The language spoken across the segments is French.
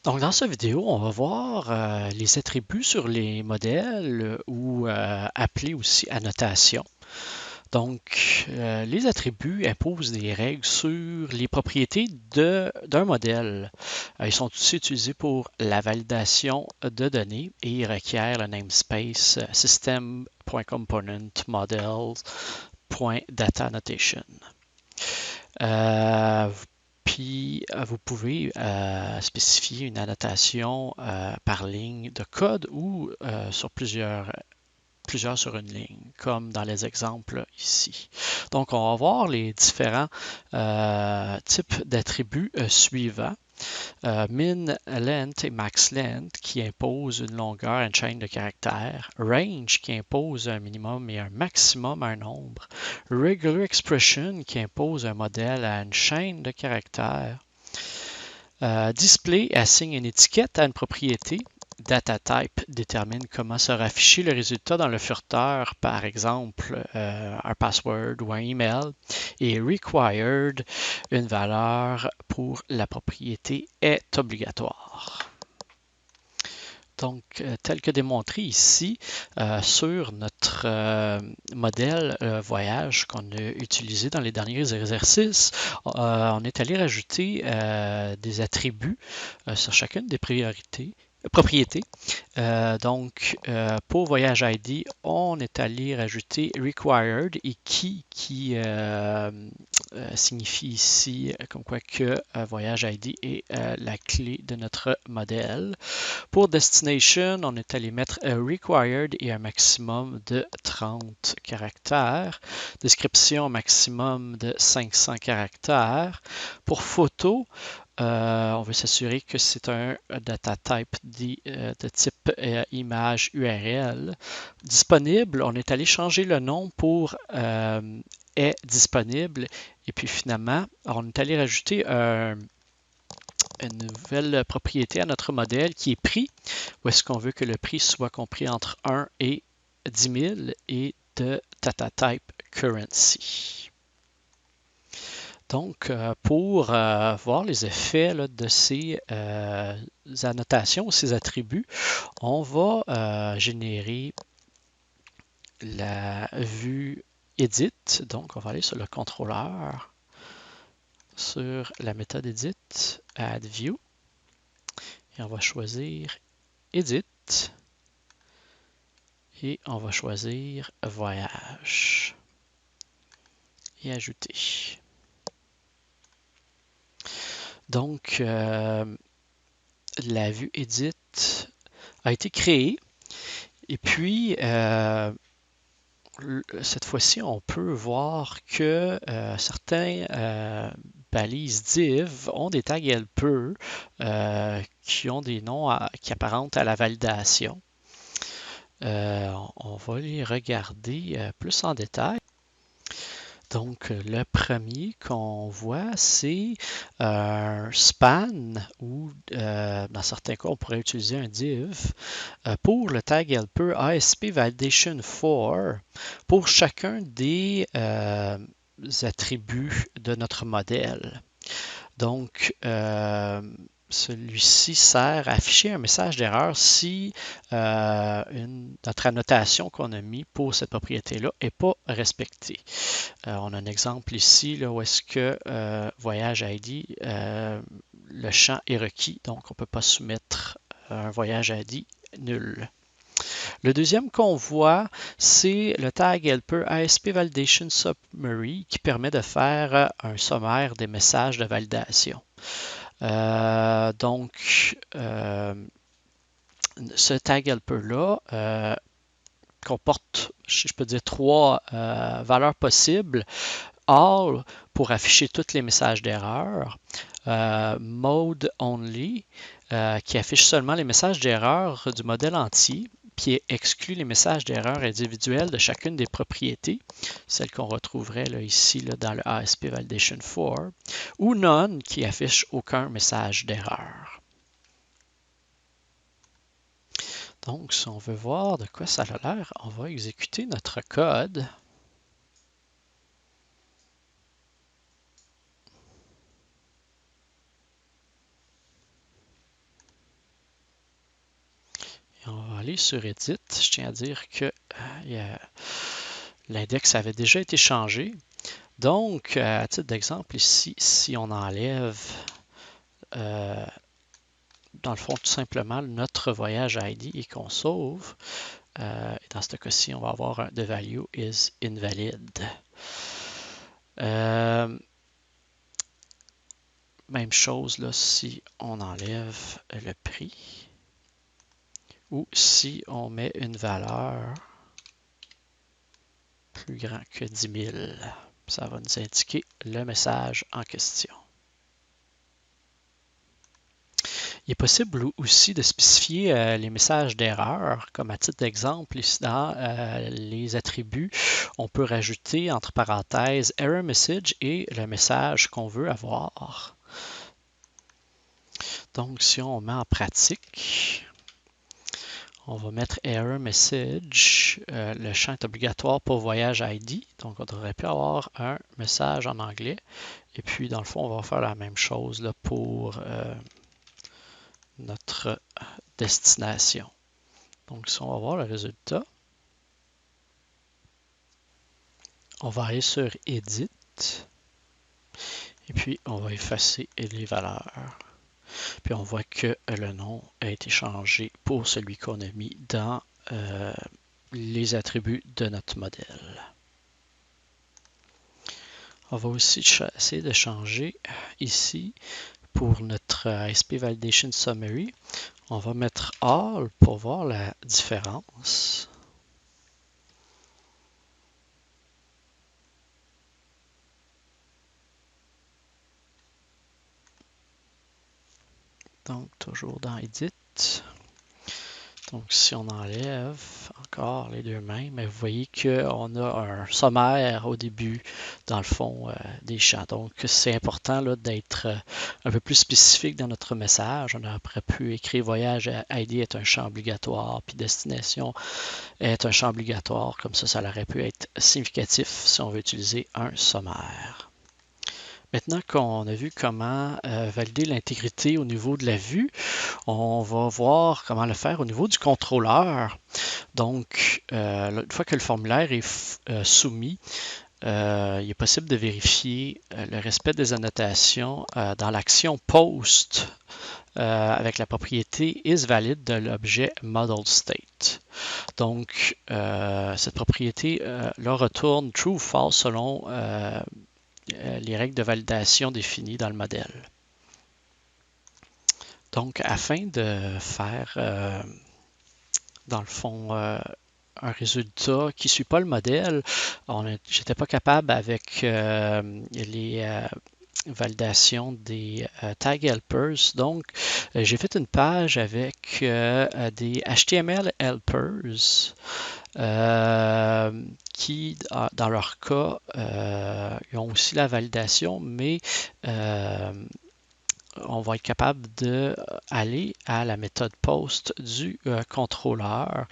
Donc, dans cette vidéo, on va voir les attributs sur les modèles ou appelés aussi annotations. Donc, les attributs imposent des règles sur les propriétés d'un modèle. Ils sont aussi utilisés pour la validation de données et ils requièrent le namespace system.componentModels.data annotation. Puis, vous pouvez spécifier une annotation par ligne de code ou sur plusieurs sur une ligne, comme dans les exemples ici. Donc, on va voir les différents types d'attributs suivants. Min length et max length qui imposent une longueur à une chaîne de caractères. Range qui impose un minimum et un maximum à un nombre. Regular expression qui impose un modèle à une chaîne de caractères. Display assigne une étiquette à une propriété. Data type détermine comment sera affiché le résultat dans le furteur, par exemple un password ou un email. Et required, une valeur pour la propriété est obligatoire. Donc, tel que démontré ici sur notre modèle voyage qu'on a utilisé dans les derniers exercices, on est allé rajouter des attributs sur chacune des propriétés. Donc, pour Voyage ID, on est allé rajouter required et qui signifie ici comme quoi que Voyage ID est la clé de notre modèle. Pour Destination, on est allé mettre required et un maximum de 30 caractères. Description maximum de 500 caractères. Pour photo, on veut s'assurer que c'est un data type de type image URL. Disponible, on est allé changer le nom pour est disponible. Et puis finalement, on est allé rajouter une nouvelle propriété à notre modèle qui est prix, où est-ce qu'on veut que le prix soit compris entre 1 et 10 000 et de data type currency. Donc, pour voir les effets là, de ces annotations, ces attributs, on va générer la vue Edit. Donc, on va aller sur le contrôleur, sur la méthode Edit, Add View, et on va choisir Edit, et on va choisir Voyage, et Ajouter. Donc, la vue Edit a été créée. Et puis, cette fois-ci, on peut voir que certains balises div ont des tags helper qui ont des noms qui apparentent à la validation. On va les regarder plus en détail. Donc, le premier qu'on voit, c'est un span ou dans certains cas, on pourrait utiliser un div pour le tag helper ASP Validation for pour chacun des attributs de notre modèle. Donc, celui-ci sert à afficher un message d'erreur si notre annotation qu'on a mis pour cette propriété-là n'est pas respectée. On a un exemple ici là, où est-ce que Voyage ID, le champ est requis, donc on ne peut pas soumettre un Voyage ID nul. Le deuxième qu'on voit, c'est le tag helper ASP Validation Summary qui permet de faire un sommaire des messages de validation. Donc, ce tag helper-là comporte, je peux dire, trois valeurs possibles. All pour afficher tous les messages d'erreur. Mode Only qui affiche seulement les messages d'erreur du modèle entier, puis exclut les messages d'erreur individuels de chacune des propriétés, celles qu'on retrouverait là, ici là, dans le ASP Validation for, ou None qui affiche aucun message d'erreur. Donc, si on veut voir de quoi ça a l'air, on va exécuter notre code. aller sur Edit, je tiens à dire que l'index avait déjà été changé. Donc, à titre d'exemple, ici, si on enlève, dans le fond, tout simplement, notre voyage ID et qu'on sauve, dans ce cas-ci, on va avoir un the value is invalid. Même chose là, si on enlève le prix ou si on met une valeur plus grande que 10 000. Ça va nous indiquer le message en question. Il est possible aussi de spécifier les messages d'erreur, comme à titre d'exemple, ici dans les attributs, on peut rajouter entre parenthèses error message et le message qu'on veut avoir. Donc, si on met en pratique, on va mettre error message. Le champ est obligatoire pour voyage ID. Donc, on devrait pu avoir un message en anglais. Et puis, dans le fond, on va faire la même chose là, pour notre destination. Donc, si on va voir le résultat, on va aller sur Edit. Et puis, on va effacer les valeurs. Puis, on voit que le nom a été changé pour celui qu'on a mis dans les attributs de notre modèle. On va aussi essayer de changer ici pour notre ISP Validation Summary. On va mettre All pour voir la différence. Donc, toujours dans Edit. Donc, si on enlève encore les deux mêmes, vous voyez qu'on a un sommaire au début, dans le fond, des champs. Donc, c'est important d'être un peu plus spécifique dans notre message. On aurait pu écrire voyage ID est un champ obligatoire, puis destination est un champ obligatoire. Comme ça aurait pu être significatif si on veut utiliser un sommaire. Maintenant qu'on a vu comment valider l'intégrité au niveau de la vue, on va voir comment le faire au niveau du contrôleur. Donc, une fois que le formulaire est soumis, il est possible de vérifier le respect des annotations dans l'action POST avec la propriété isValid de l'objet ModelState. Donc, cette propriété là retourne true ou false selon les règles de validation définies dans le modèle. Donc, afin de faire, dans le fond, un résultat qui ne suit pas le modèle, j'étais pas capable avec les validations des tag helpers. Donc, j'ai fait une page avec des HTML helpers qui, dans leur cas, ils ont aussi la validation, mais on va être capable d'aller à la méthode POST du contrôleur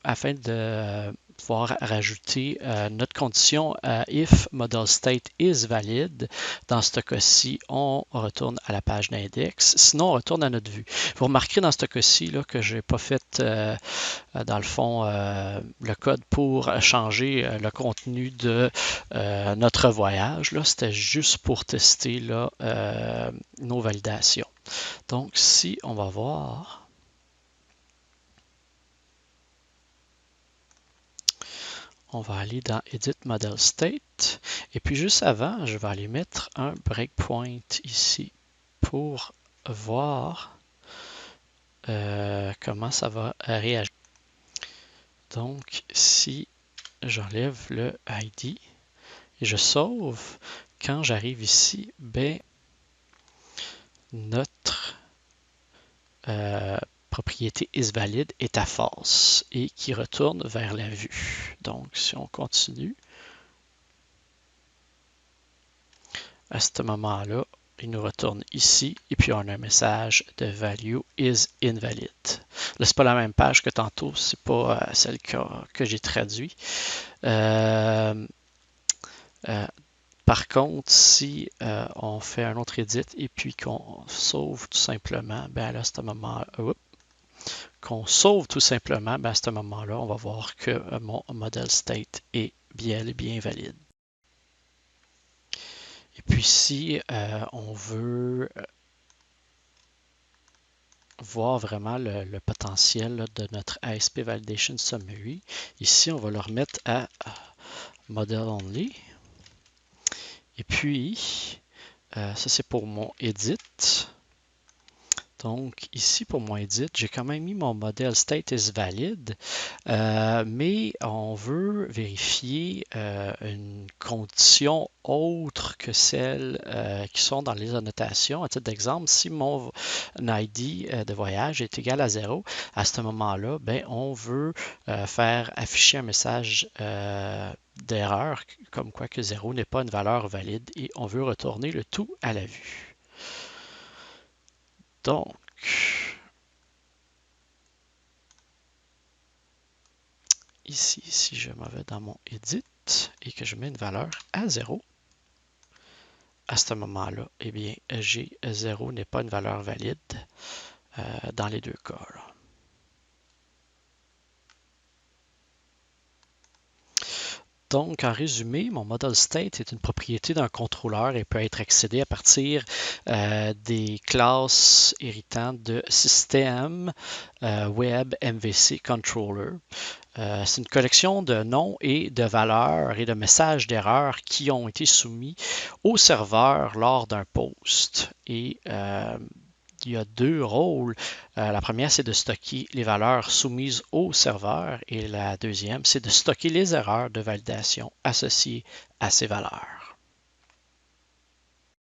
afin de pouvoir rajouter notre condition if model state is valid. Dans ce cas-ci, on retourne à la page d'index. Sinon, on retourne à notre vue. Vous remarquerez dans ce cas-ci que je n'ai pas fait, dans le fond, le code pour changer le contenu de notre voyage. C'était juste pour tester là, nos validations. Donc, si on va voir... On va aller dans Edit Model State. Et puis juste avant, je vais aller mettre un breakpoint ici pour voir comment ça va réagir. Donc, si j'enlève le ID et je sauve, quand j'arrive ici, ben, notre propriété isValid est à false et qui retourne vers la vue. Donc, si on continue, à ce moment-là, il nous retourne ici et puis on a un message de value is invalid. Là, c'est pas la même page que tantôt, c'est pas celle que j'ai traduit. Par contre, si on fait un autre edit et puis qu'on sauve tout simplement, ben là, à ce moment-là, qu'on sauve tout simplement, à ce moment-là, on va voir que mon model state est bien et bien valide. Et puis si on veut voir vraiment le potentiel de notre ASP Validation Summary, ici on va le remettre à Model Only. Et puis, ça c'est pour mon edit. Donc ici pour mon edit, j'ai quand même mis mon model state is valid, mais on veut vérifier une condition autre que celles qui sont dans les annotations. À titre d'exemple, si mon ID de voyage est égal à 0, à ce moment-là, on veut faire afficher un message d'erreur comme quoi que 0 n'est pas une valeur valide et on veut retourner le tout à la vue. Donc, ici, si je m'en vais dans mon edit et que je mets une valeur à 0, à ce moment-là, eh bien, j'ai 0 n'est pas une valeur valide dans les deux cas. Là. Donc, en résumé, mon model state est une propriété d'un contrôleur et peut être accédé à partir des classes héritant de système web MVC controller. C'est une collection de noms et de valeurs et de messages d'erreur qui ont été soumis au serveur lors d'un post. Et il y a deux rôles. La première, c'est de stocker les valeurs soumises au serveur et la deuxième, c'est de stocker les erreurs de validation associées à ces valeurs.